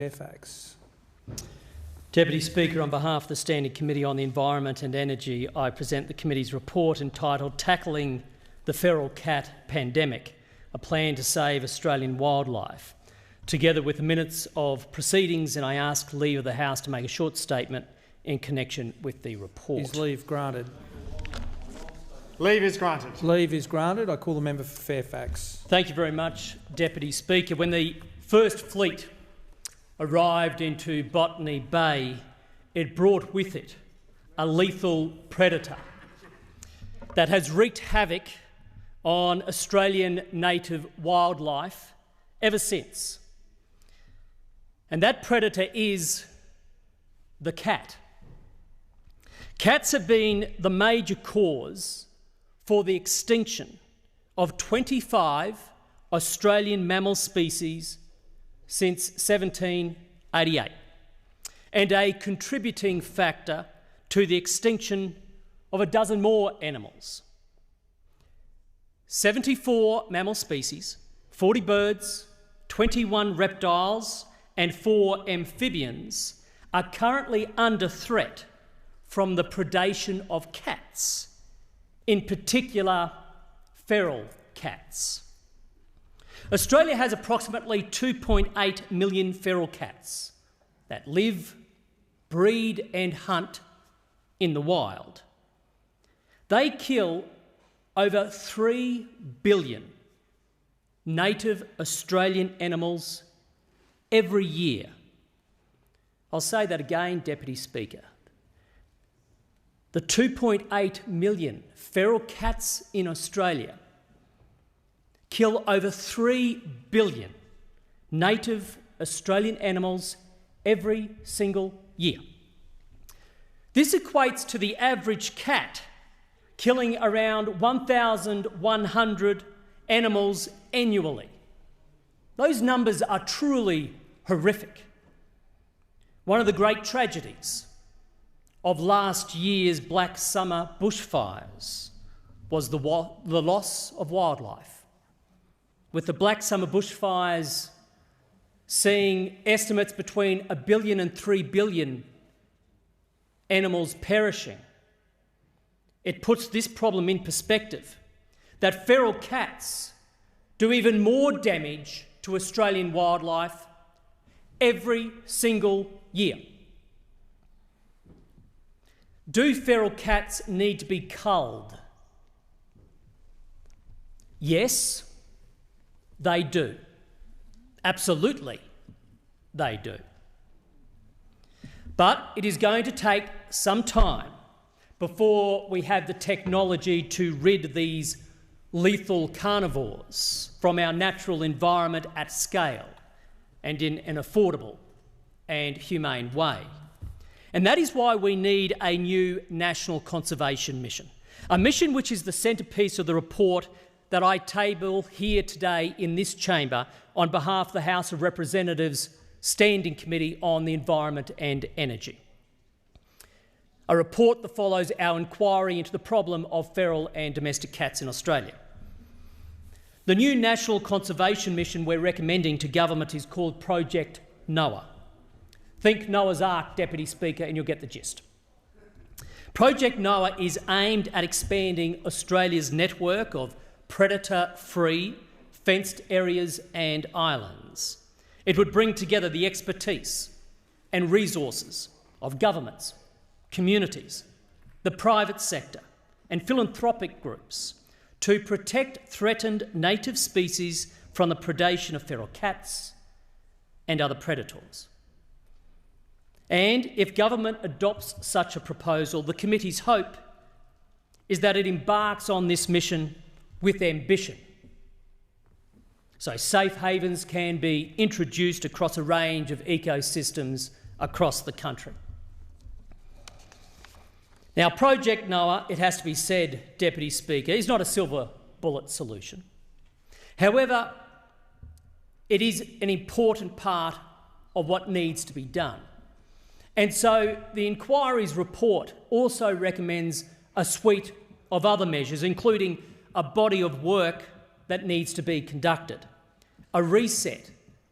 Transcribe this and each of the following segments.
Fairfax. Deputy Speaker, on behalf of the Standing Committee on the Environment and Energy, I present the committee's report entitled Tackling the Feral Cat Pandemic, a plan to save Australian wildlife, together with the minutes of proceedings, and I ask leave of the House to make a short statement in connection with the report. Is leave granted? Leave is granted. Leave is granted. I call the member for Fairfax. Thank you very much, Deputy Speaker. When the first fleet arrived into Botany Bay, it brought with it a lethal predator that has wreaked havoc on Australian native wildlife ever since. And that predator is the cat. Cats have been the major cause for the extinction of 25 Australian mammal species since 1788, and a contributing factor to the extinction of a dozen more animals. 74 mammal species, 40 birds, 21 reptiles and 4 amphibians are currently under threat from the predation of cats, in particular feral cats. Australia has approximately 2.8 million feral cats that live, breed and hunt in the wild. They kill over 3 billion native Australian animals every year. I'll say that again, Deputy Speaker. The 2.8 million feral cats in Australia kill over 3 billion native Australian animals every single year. This equates to the average cat killing around 1,100 animals annually. Those numbers are truly horrific. One of the great tragedies of last year's Black Summer bushfires was the loss of wildlife, with the Black Summer bushfires seeing estimates between 1 billion and 3 billion animals perishing. It puts this problem in perspective, that feral cats do even more damage to Australian wildlife every single year. Do feral cats need to be culled? Yes, they do. Absolutely, they do. But it is going to take some time before we have the technology to rid these lethal carnivores from our natural environment at scale and in an affordable and humane way. And that is why we need a new national conservation mission, a mission which is the centrepiece of the report that I table here today in this chamber on behalf of the House of Representatives Standing Committee on the Environment and Energy. A report that follows our inquiry into the problem of feral and domestic cats in Australia. The new National Conservation Mission we're recommending to government is called Project Noah. Think Noah's Ark, Deputy Speaker, and you'll get the gist. Project Noah is aimed at expanding Australia's network of predator-free fenced areas and islands. It would bring together the expertise and resources of governments, communities, the private sector and philanthropic groups to protect threatened native species from the predation of feral cats and other predators. And if government adopts such a proposal, the committee's hope is that it embarks on this mission with ambition, so safe havens can be introduced across a range of ecosystems across the country. Now, Project Noah, it has to be said, Deputy Speaker, is not a silver bullet solution. However, it is an important part of what needs to be done. And so the inquiry's report also recommends a suite of other measures, including a body of work that needs to be conducted, a reset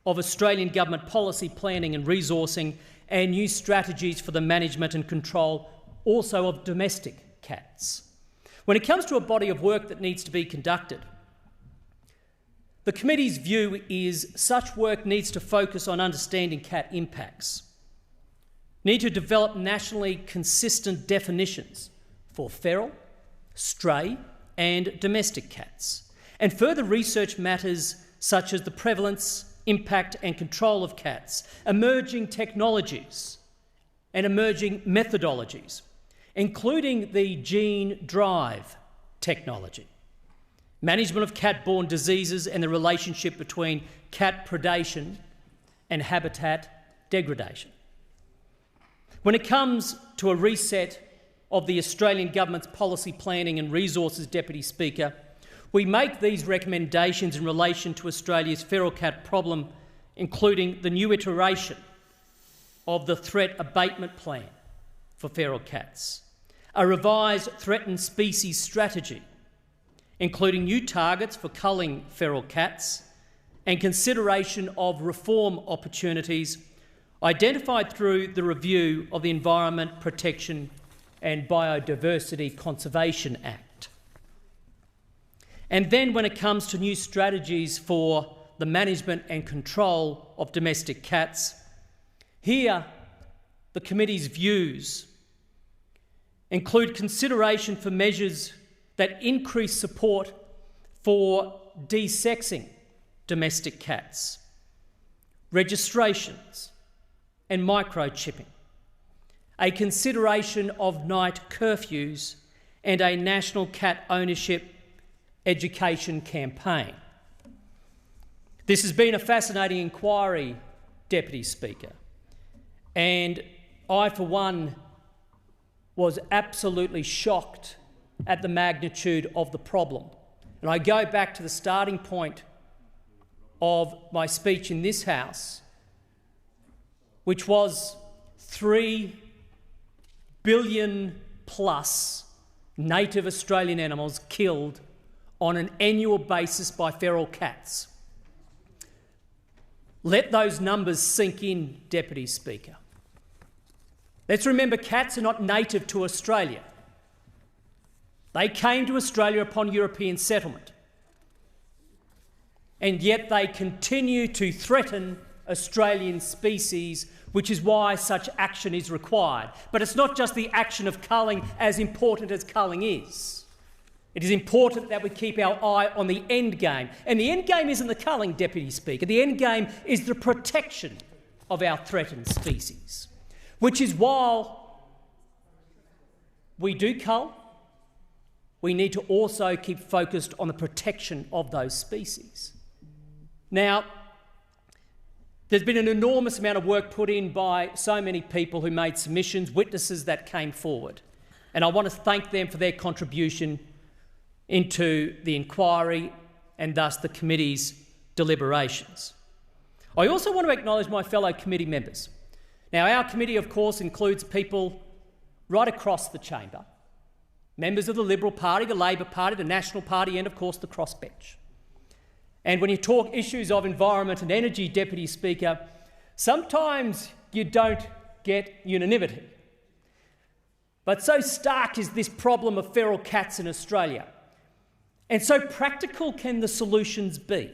of Australian government policy planning and resourcing and new strategies for the management and control also of domestic cats. When it comes to a body of work that needs to be conducted, the committee's view is such work needs to focus on understanding cat impacts, need to develop nationally consistent definitions for feral, stray and domestic cats, and further research matters such as the prevalence, impact and control of cats, emerging technologies and emerging methodologies, including the gene drive technology, management of cat-borne diseases and the relationship between cat predation and habitat degradation. When it comes to a reset of the Australian Government's policy planning and resources, Deputy Speaker, we make these recommendations in relation to Australia's feral cat problem, including the new iteration of the Threat Abatement Plan for feral cats, a revised threatened species strategy, including new targets for culling feral cats, and consideration of reform opportunities identified through the review of the Environment Protection and Biodiversity Conservation Act. And then when it comes to new strategies for the management and control of domestic cats, here the committee's views include consideration for measures that increase support for desexing domestic cats, registrations and microchipping, a consideration of night curfews and a national cat ownership education campaign. This has been a fascinating inquiry, Deputy Speaker, and I, for one, was absolutely shocked at the magnitude of the problem. And I go back to the starting point of my speech in this House, which was 3 billion plus native Australian animals killed on an annual basis by feral cats. Let those numbers sink in, Deputy Speaker. Let's remember, cats are not native to Australia. They came to Australia upon European settlement, and yet they continue to threaten Australian species, which is why such action is required. But it's not just the action of culling, as important as culling is. It is important that we keep our eye on the end game. And the end game isn't the culling, Deputy Speaker. The end game is the protection of our threatened species, which is while we do cull, we need to also keep focused on the protection of those species. Now, there's been an enormous amount of work put in by so many people who made submissions, witnesses that came forward, and I want to thank them for their contribution into the inquiry and thus the committee's deliberations. I also want to acknowledge my fellow committee members. Now, our committee, of course, includes people right across the chamber, members of the Liberal Party, the Labor Party, the National Party and, of course, the crossbench. And when you talk issues of environment and energy, Deputy Speaker, sometimes you don't get unanimity. But so stark is this problem of feral cats in Australia, and so practical can the solutions be,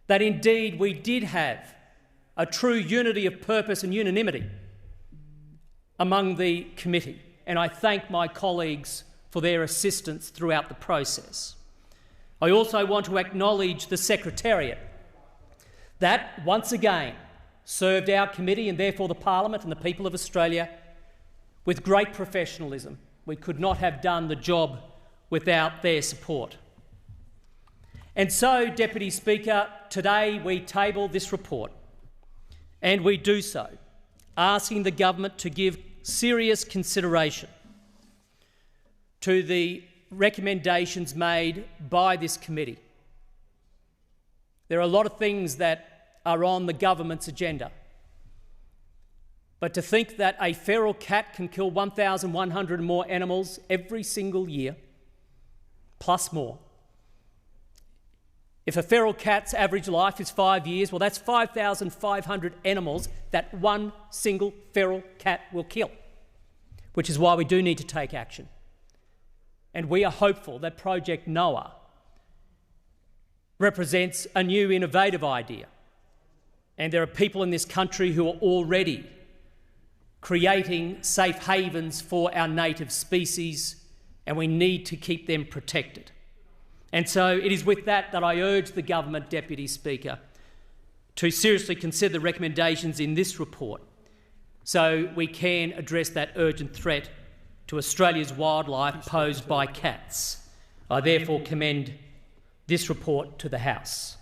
that indeed we did have a true unity of purpose and unanimity among the committee. And I thank my colleagues for their assistance throughout the process. I also want to acknowledge the Secretariat that, once again, served our committee and therefore the Parliament and the people of Australia with great professionalism. We could not have done the job without their support. And so, Deputy Speaker, today we table this report, and we do so asking the government to give serious consideration to the recommendations made by this committee. There are a lot of things that are on the government's agenda, but to think that a feral cat can kill 1,100 more animals every single year, plus more, If a feral cat's average life is 5 years, well, that's 5,500 animals that one single feral cat will kill, which is why we do need to take action. And we are hopeful that Project Noah represents a new innovative idea. And there are people in this country who are already creating safe havens for our native species, and we need to keep them protected. And so it is with that that I urge the government, Deputy Speaker, to seriously consider the recommendations in this report so we can address that urgent threat to Australia's wildlife posed by cats. I therefore commend this report to the House.